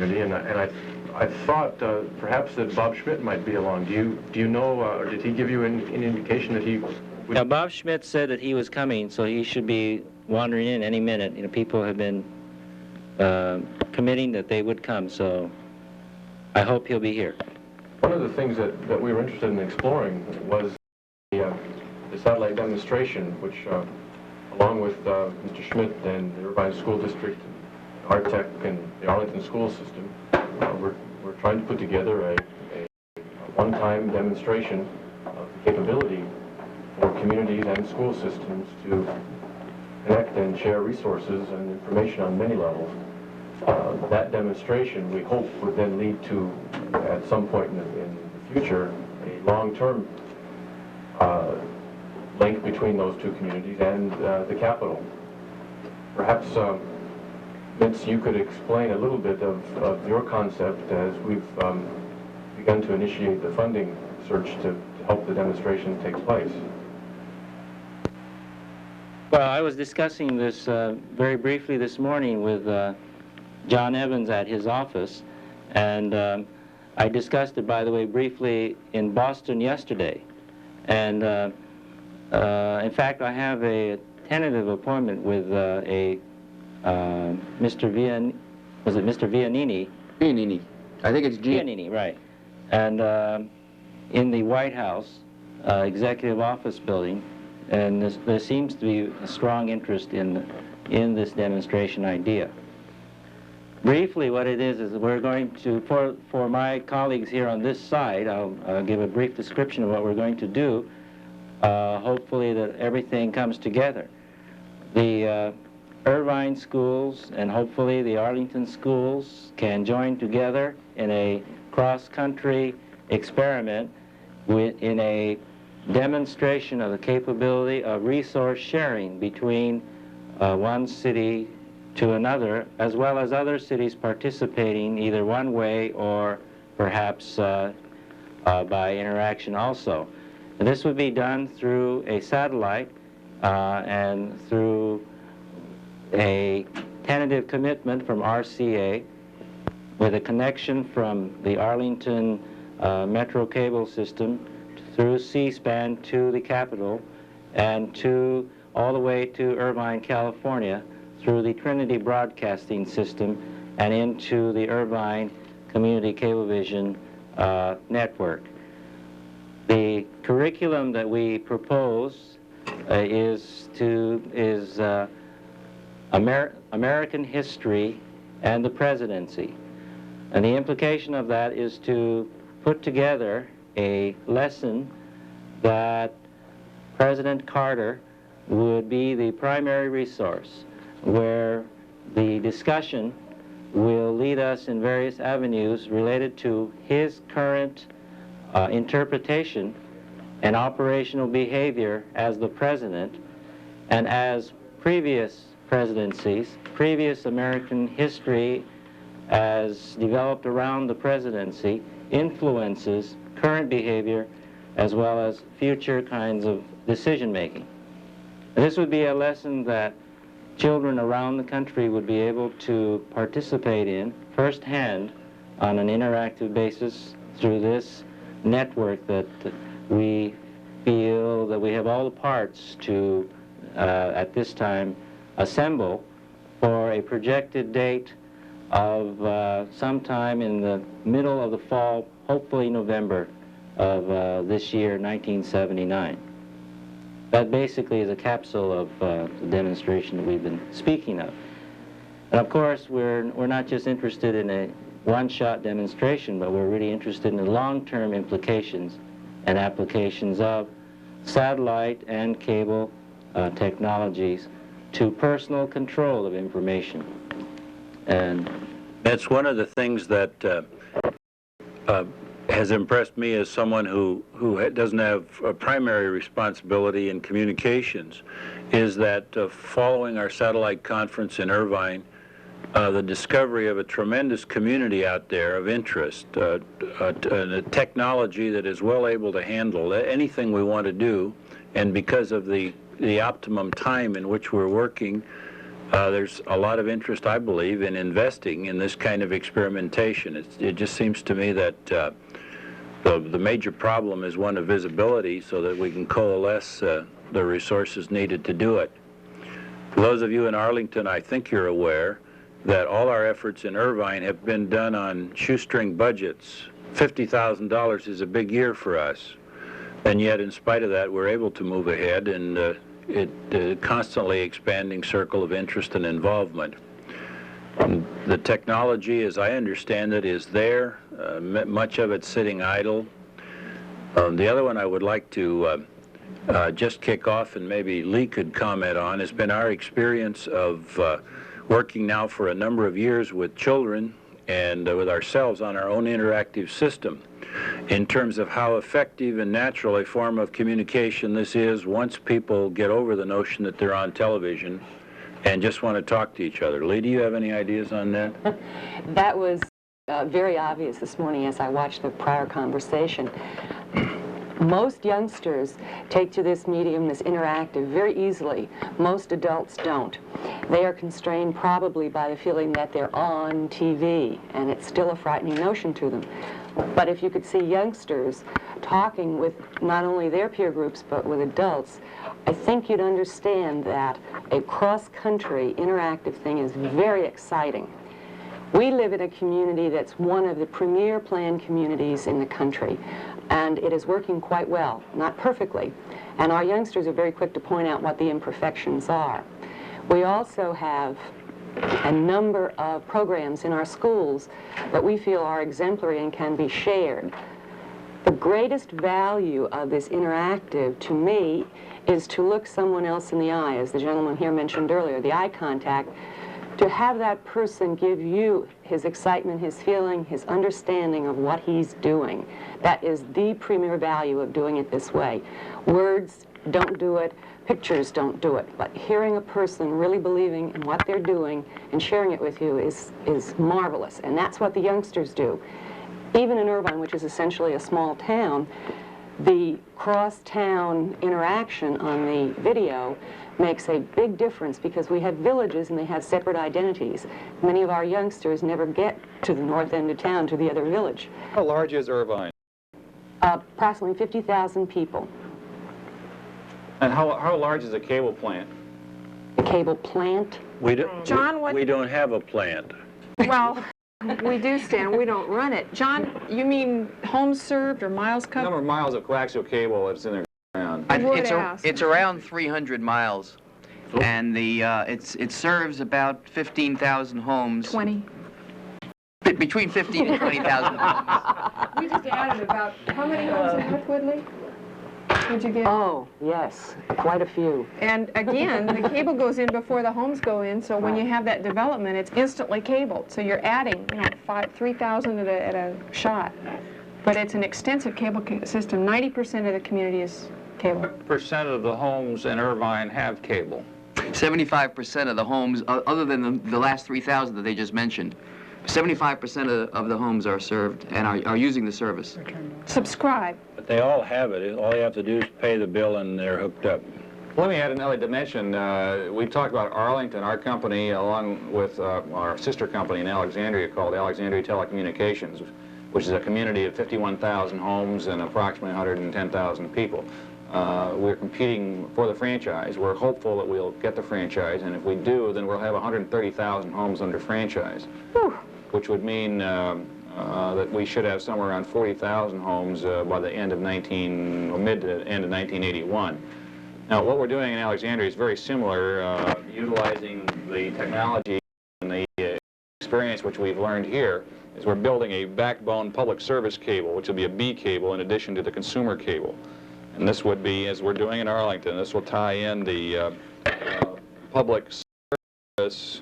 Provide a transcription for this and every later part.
and I thought perhaps that Bob Schmidt might be along. Do you know, or did he give you an indication that he would? Now, Bob Schmidt said that he was coming, so he should be wandering in any minute. You know, people have been committing that they would come, so I hope he'll be here. One of the things that we were interested in exploring was the satellite demonstration, which, along with Mr. Schmidt and the Irvine School District, Artec, and the Arlington school system, we're trying to put together a one-time demonstration of the capability for communities and school systems to connect and share resources and information on many levels. That demonstration, we hope, would then lead to, at some point in the future, a long-term link between those two communities and the capital. Perhaps, Vince, you could explain a little bit of your concept as we've begun to initiate the funding search to help the demonstration take place. Well, I was discussing this very briefly this morning with John Evans at his office, and I discussed it, by the way, briefly in Boston yesterday. And in fact, I have a tentative appointment with Mr. Vianini? Vianini. I think it's Vianini, right. And in the White House Executive Office Building, and there seems to be a strong interest in this demonstration idea. Briefly, what it is we're going to, for my colleagues here on this side, I'll give a brief description of what we're going to do. Hopefully that everything comes together. The Irvine schools and hopefully the Arlington schools can join together in a cross-country experiment in a demonstration of the capability of resource sharing between one city to another, as well as other cities participating either one way or perhaps by interaction also. And this would be done through a satellite and through a tentative commitment from RCA with a connection from the Arlington Metro cable system through C-SPAN to the Capitol and all the way to Irvine, California through the Trinity Broadcasting System and into the Irvine Community Cablevision network. The curriculum that we propose is American history and the presidency. And the implication of that is to put together a lesson that President Carter would be the primary resource, where the discussion will lead us in various avenues related to his current interpretation and operational behavior as the president, and as previous presidencies, previous American history as developed around the presidency influences current behavior as well as future kinds of decision-making. This would be a lesson that children around the country would be able to participate in firsthand on an interactive basis through this network that we feel that we have all the parts to, at this time, assemble for a projected date of sometime in the middle of the fall, hopefully November of this year, 1979. That basically is a capsule of the demonstration that we've been speaking of. And of course, we're not just interested in a one-shot demonstration, but we're really interested in the long-term implications and applications of satellite and cable technologies to personal control of information. And that's one of the things that has impressed me as someone who doesn't have a primary responsibility in communications, is that following our satellite conference in Irvine, the discovery of a tremendous community out there of interest, a technology that is well able to handle anything we want to do, and because of the optimum time in which we're working, There's a lot of interest, I believe, in investing in this kind of experimentation. It just seems to me that the major problem is one of visibility, so that we can coalesce the resources needed to do it. For those of you in Arlington, I think you're aware that all our efforts in Irvine have been done on shoestring budgets. $50,000 is a big year for us, and yet in spite of that, we're able to move ahead, and it constantly expanding circle of interest and involvement. The technology, as I understand it, is there. Much of it sitting idle. The other one I would like to just kick off, and maybe Lee could comment on, has been our experience of working now for a number of years with children and with ourselves on our own interactive system in terms of how effective and natural a form of communication this is once people get over the notion that they're on television and just want to talk to each other. Lee, do you have any ideas on that? That was very obvious this morning as I watched the prior conversation. Most youngsters take to this medium, this interactive, very easily. Most adults don't. They are constrained probably by the feeling that they're on TV, and it's still a frightening notion to them. But if you could see youngsters talking with not only their peer groups, but with adults, I think you'd understand that a cross-country interactive thing is very exciting. We live in a community that's one of the premier planned communities in the country, and it is working quite well, not perfectly, and our youngsters are very quick to point out what the imperfections are. We also have a number of programs in our schools that we feel are exemplary and can be shared. The greatest value of this interactive, to me, is to look someone else in the eye, as the gentleman here mentioned earlier, the eye contact, to have that person give you his excitement, his feeling, his understanding of what he's doing. That is the premier value of doing it this way. Words don't do it, pictures don't do it, but hearing a person really believing in what they're doing and sharing it with you is marvelous, and that's what the youngsters do. Even in Irvine, which is essentially a small town, the cross-town interaction on the video makes a big difference because we have villages and they have separate identities. Many of our youngsters never get to the north end of town, to the other village. How large is Irvine? Approximately 50,000 people. And how large is the cable plant? The cable plant? We don't, John, what- we don't have a plant. Well, we do, Stan. We don't run it. John, you mean homes served or miles The number covered? of miles of coaxial cable that's in the ground. I would ask. It's around 300 miles, and it serves about 15,000 homes. 20. Between 15 and 20,000 homes. We just added about, how many homes in Northwood, Lee? Would you get? Oh, yes, quite a few. And again, the cable goes in before the homes go in, so when you have that development, it's instantly cabled. So you're adding, 3,000 at a shot. But it's an extensive cable system. 90% of the community is cable. What percent of the homes in Irvine have cable? 75% of the homes, other than the last 3,000 that they just mentioned, 75% of the homes are served and are using the service. Subscribe. But they all have it. All you have to do is pay the bill and they're hooked up. Let me add another dimension. We talked about Arlington, our company, along with our sister company in Alexandria called Alexandria Telecommunications, which is a community of 51,000 homes and approximately 110,000 people. We're competing for the franchise. We're hopeful that we'll get the franchise, and if we do, then we'll have 130,000 homes under franchise, which would mean that we should have somewhere around 40,000 homes by the end of mid to end of 1981. Now, what we're doing in Alexandria is very similar, utilizing the technology and the experience which we've learned here. Is we're building a backbone public service cable, which will be a B cable in addition to the consumer cable. And this would be, as we're doing in Arlington, this will tie in the public service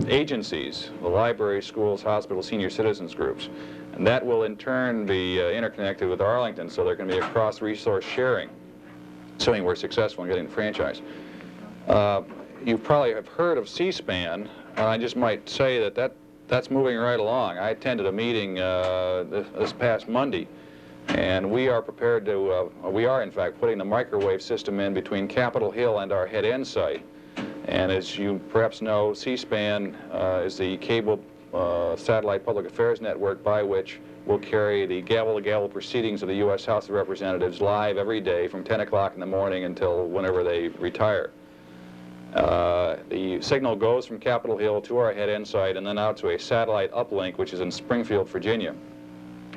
agencies, the libraries, schools, hospitals, senior citizens groups. And that will in turn be interconnected with Arlington, so there can be a cross-resource sharing, assuming we're successful in getting the franchise. You probably have heard of C-SPAN. I just might say that that's moving right along. I attended a meeting this past Monday And we are prepared to, we are in fact putting the microwave system in between Capitol Hill and our head-end site. And as you perhaps know, C-SPAN is the cable satellite public affairs network by which we'll carry the gavel-to-gavel proceedings of the U.S. House of Representatives live every day from 10 o'clock in the morning until whenever they retire. The signal goes from Capitol Hill to our head-end site and then out to a satellite uplink, which is in Springfield, Virginia,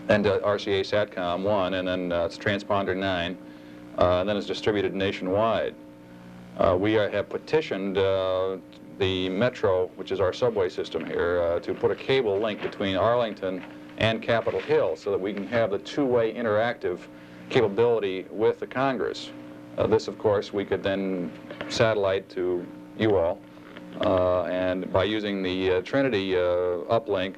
and RCA Satcom 1, and then it's transponder 9, and then it's distributed nationwide. We have petitioned the Metro, which is our subway system here, to put a cable link between Arlington and Capitol Hill so that we can have the two-way interactive capability with the Congress. This, of course, we could then satellite to you all, and by using the Trinity uplink,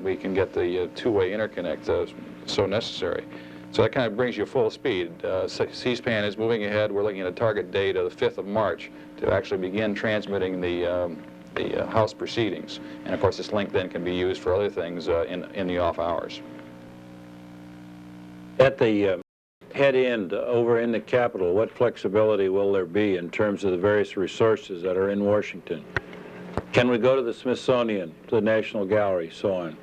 we can get the two-way interconnect so necessary. So that kind of brings you full speed. C-SPAN is moving ahead. We're looking at a target date of the 5th of March to actually begin transmitting the House proceedings. And of course, this link then can be used for other things in the off hours. At the head end over in the Capitol, what flexibility will there be in terms of the various resources that are in Washington? Can we go to the Smithsonian, to the National Gallery, so on?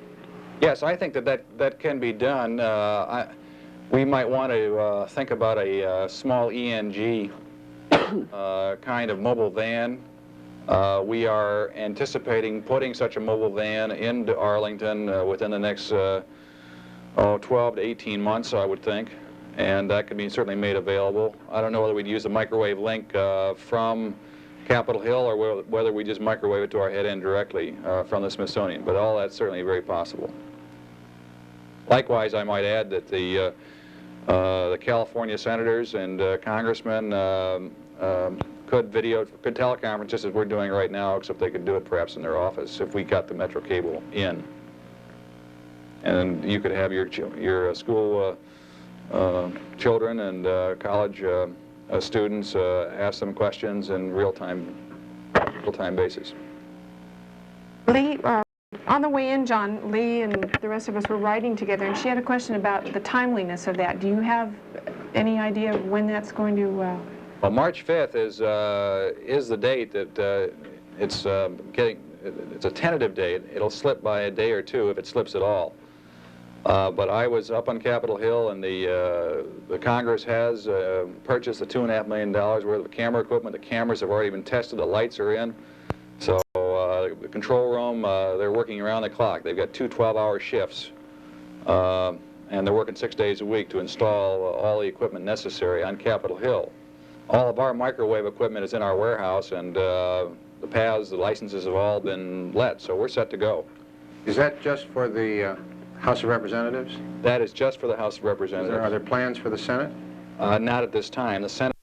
Yes, I think that can be done. We might want to think about a small ENG kind of mobile van. We are anticipating putting such a mobile van into Arlington within the next 12 to 18 months, I would think, and that can be certainly made available. I don't know whether we'd use a microwave link from Capitol Hill or whether we just microwave it to our head end directly from the Smithsonian, but all that's certainly very possible. Likewise, I might add that the California senators and congressmen could teleconference just as we're doing right now, except they could do it perhaps in their office if we got the Metro cable in. And you could have your school children and college students ask them questions in real-time basis. Lee, on the way in, John, Lee and the rest of us were riding together, and she had a question about the timeliness of that. Do you have any idea of when that's going to... Well, March 5th is the date that it's a tentative date. It'll slip by a day or two if it slips at all. But I was up on Capitol Hill, and the Congress has purchased the $2.5 million worth of camera equipment. The cameras have already been tested. The lights are in. So the control room, they're working around the clock. They've got 2 12-hour shifts, and they're working 6 days a week to install all the equipment necessary on Capitol Hill. All of our microwave equipment is in our warehouse, and the paths, the licenses have all been let, so we're set to go. Is that just for the House of Representatives? That is just for the House of Representatives. Are there plans for the Senate? Not at this time. The Senate